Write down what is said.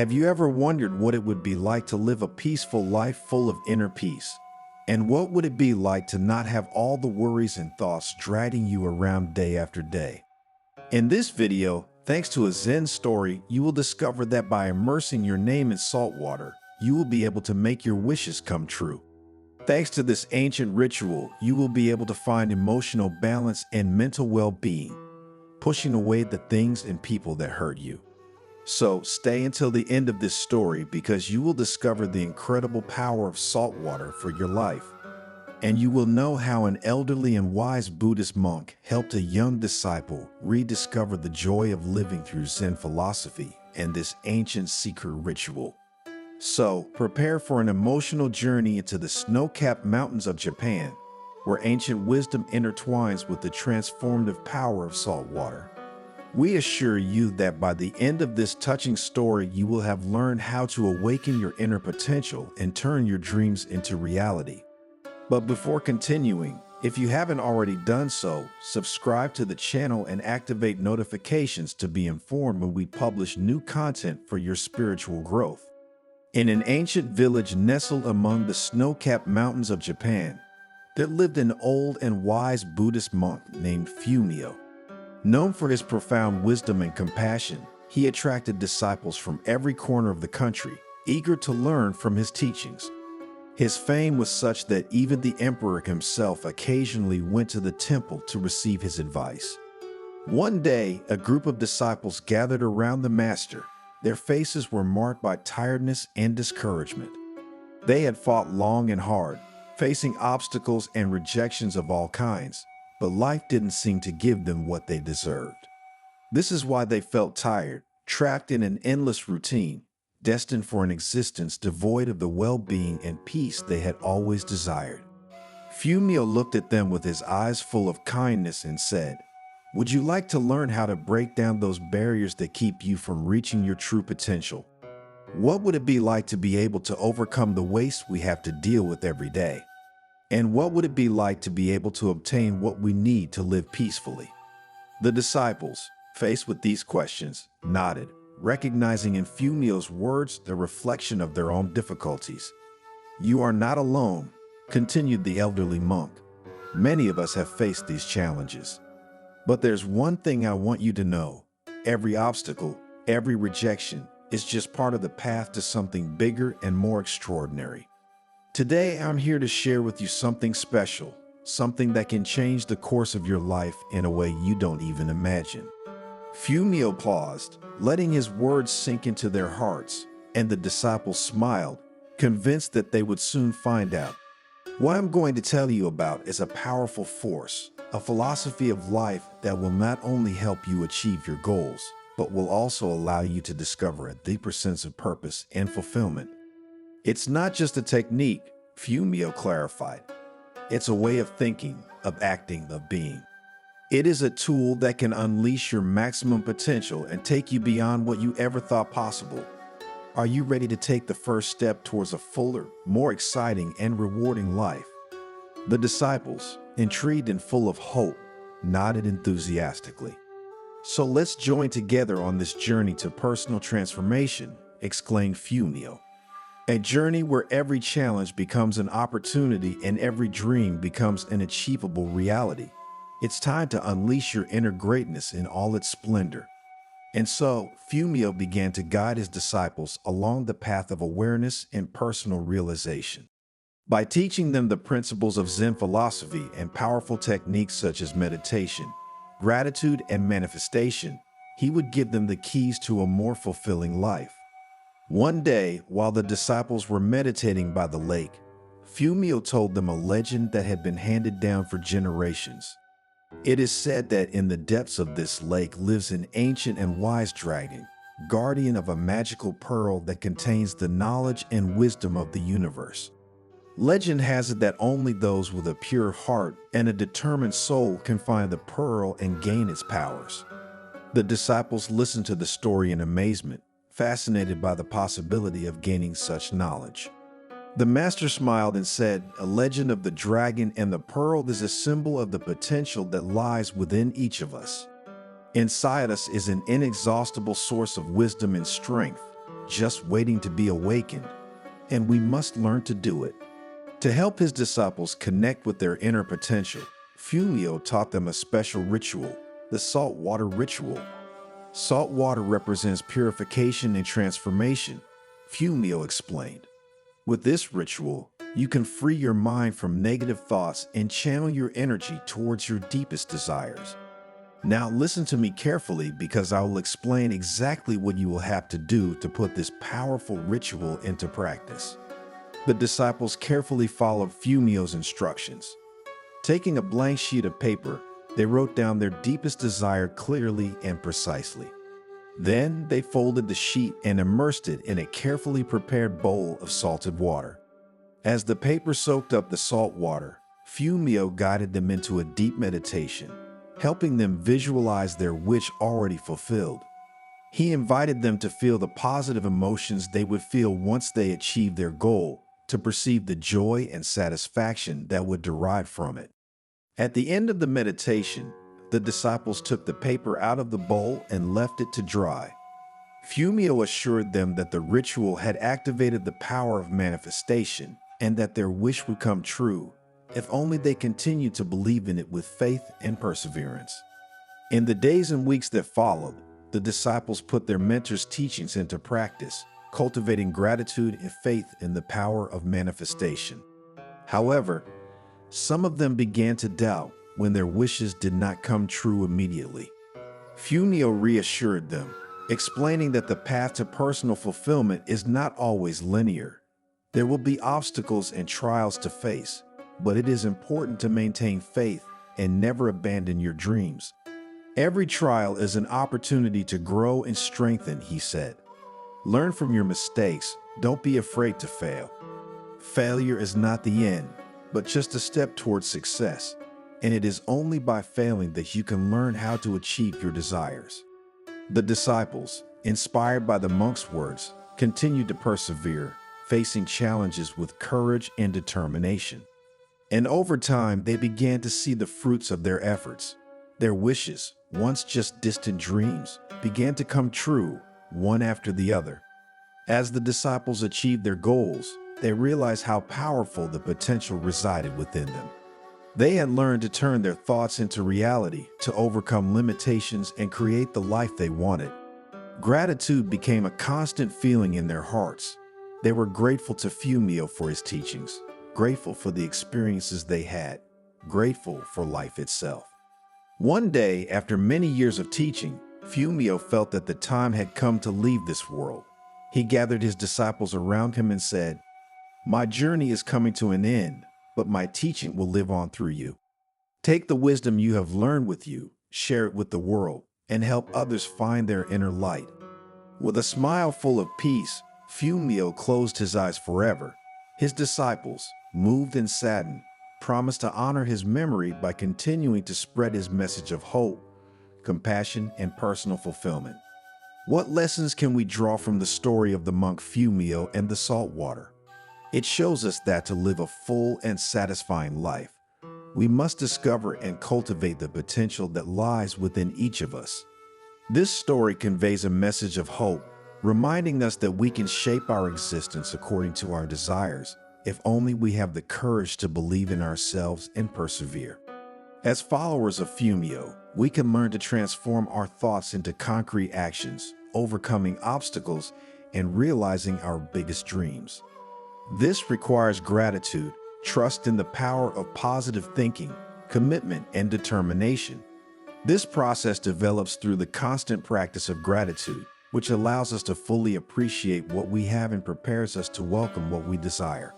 Have you ever wondered what it would be like to live a peaceful life full of inner peace? And what would it be like to not have all the worries and thoughts dragging you around day after day? In this video, thanks to a Zen story, you will discover that by immersing your name in salt water, you will be able to make your wishes come true. Thanks to this ancient ritual, you will be able to find emotional balance and mental well-being, pushing away the things and people that hurt you. So stay until the end of this story because you will discover the incredible power of salt water for your life. And you will know how an elderly and wise Buddhist monk helped a young disciple rediscover the joy of living through Zen philosophy and this ancient secret ritual. So prepare for an emotional journey into the snow-capped mountains of Japan, where ancient wisdom intertwines with the transformative power of salt water. We assure you that by the end of this touching story, you will have learned how to awaken your inner potential and turn your dreams into reality. But before continuing, if you haven't already done so, subscribe to the channel and activate notifications to be informed when we publish new content for your spiritual growth. In an ancient village nestled among the snow-capped mountains of Japan, there lived an old and wise Buddhist monk named Fumio. Known for his profound wisdom and compassion, he attracted disciples from every corner of the country, eager to learn from his teachings. His fame was such that even the emperor himself occasionally went to the temple to receive his advice. One day, a group of disciples gathered around the master. Their faces were marked by tiredness and discouragement. They had fought long and hard, facing obstacles and rejections of all kinds, but life didn't seem to give them what they deserved. This is why they felt tired, trapped in an endless routine, destined for an existence devoid of the well-being and peace they had always desired. Fumio looked at them with his eyes full of kindness and said, "Would you like to learn how to break down those barriers that keep you from reaching your true potential? What would it be like to be able to overcome the waste we have to deal with every day? And what would it be like to be able to obtain what we need to live peacefully?" The disciples, faced with these questions, nodded, recognizing in Fumio's words the reflection of their own difficulties. "You are not alone," continued the elderly monk. "Many of us have faced these challenges. But there's one thing I want you to know. Every obstacle, every rejection is just part of the path to something bigger and more extraordinary. Today, I'm here to share with you something special, something that can change the course of your life in a way you don't even imagine." Fumio paused, letting his words sink into their hearts, and the disciples smiled, convinced that they would soon find out. What I'm going to tell you about is a powerful force, a philosophy of life that will not only help you achieve your goals, but will also allow you to discover a deeper sense of purpose and fulfillment. It's not just a technique, Fumio clarified. It's a way of thinking, of acting, of being. It is a tool that can unleash your maximum potential and take you beyond what you ever thought possible. Are you ready to take the first step towards a fuller, more exciting, and rewarding life? The disciples, intrigued and full of hope, nodded enthusiastically. "So let's join together on this journey to personal transformation," exclaimed Fumio. "A journey where every challenge becomes an opportunity and every dream becomes an achievable reality. It's time to unleash your inner greatness in all its splendor." And so, Fumio began to guide his disciples along the path of awareness and personal realization. By teaching them the principles of Zen philosophy and powerful techniques such as meditation, gratitude, and manifestation, he would give them the keys to a more fulfilling life. One day, while the disciples were meditating by the lake, Fumio told them a legend that had been handed down for generations. It is said that in the depths of this lake lives an ancient and wise dragon, guardian of a magical pearl that contains the knowledge and wisdom of the universe. Legend has it that only those with a pure heart and a determined soul can find the pearl and gain its powers. The disciples listened to the story in amazement, fascinated by the possibility of gaining such knowledge. The master smiled and said, "A legend of the dragon and the pearl is a symbol of the potential that lies within each of us. Inside us is an inexhaustible source of wisdom and strength, just waiting to be awakened, and we must learn to do it. To help his disciples connect with their inner potential, Fumio taught them a special ritual, the saltwater ritual. Salt water represents purification and transformation, Fumio explained. With this ritual, you can free your mind from negative thoughts and channel your energy towards your deepest desires. Now listen to me carefully because I will explain exactly what you will have to do to put this powerful ritual into practice. The disciples carefully followed Fumio's instructions. Taking a blank sheet of paper, they wrote down their deepest desire clearly and precisely. Then they folded the sheet and immersed it in a carefully prepared bowl of salted water. As the paper soaked up the salt water, Fumio guided them into a deep meditation, helping them visualize their wish already fulfilled. He invited them to feel the positive emotions they would feel once they achieved their goal, to perceive the joy and satisfaction that would derive from it. At the end of the meditation, the disciples took the paper out of the bowl and left it to dry. Fumio assured them that the ritual had activated the power of manifestation and that their wish would come true if only they continued to believe in it with faith and perseverance. In the days and weeks that followed, the disciples put their mentor's teachings into practice, cultivating gratitude and faith in the power of manifestation. However, some of them began to doubt when their wishes did not come true immediately. Fumio reassured them, explaining that the path to personal fulfillment is not always linear. There will be obstacles and trials to face, but it is important to maintain faith and never abandon your dreams. Every trial is an opportunity to grow and strengthen, he said. Learn from your mistakes. Don't be afraid to fail. Failure is not the end, but just a step towards success. And it is only by failing that you can learn how to achieve your desires. The disciples, inspired by the monk's words, continued to persevere, facing challenges with courage and determination. And over time, they began to see the fruits of their efforts. Their wishes, once just distant dreams, began to come true, one after the other. As the disciples achieved their goals, they realized how powerful the potential resided within them. They had learned to turn their thoughts into reality, to overcome limitations and create the life they wanted. Gratitude became a constant feeling in their hearts. They were grateful to Fumio for his teachings, grateful for the experiences they had, grateful for life itself. One day, after many years of teaching, Fumio felt that the time had come to leave this world. He gathered his disciples around him and said, "My journey is coming to an end, but my teaching will live on through you. Take the wisdom you have learned with you, share it with the world, and help others find their inner light." With a smile full of peace, Fumio closed his eyes forever. His disciples, moved and saddened, promised to honor his memory by continuing to spread his message of hope, compassion, and personal fulfillment. What lessons can we draw from the story of the monk Fumio and the salt water? It shows us that to live a full and satisfying life, we must discover and cultivate the potential that lies within each of us. This story conveys a message of hope, reminding us that we can shape our existence according to our desires, if only we have the courage to believe in ourselves and persevere. As followers of Fumio, we can learn to transform our thoughts into concrete actions, overcoming obstacles, and realizing our biggest dreams. This requires gratitude, trust in the power of positive thinking, commitment, and determination. This process develops through the constant practice of gratitude, which allows us to fully appreciate what we have and prepares us to welcome what we desire.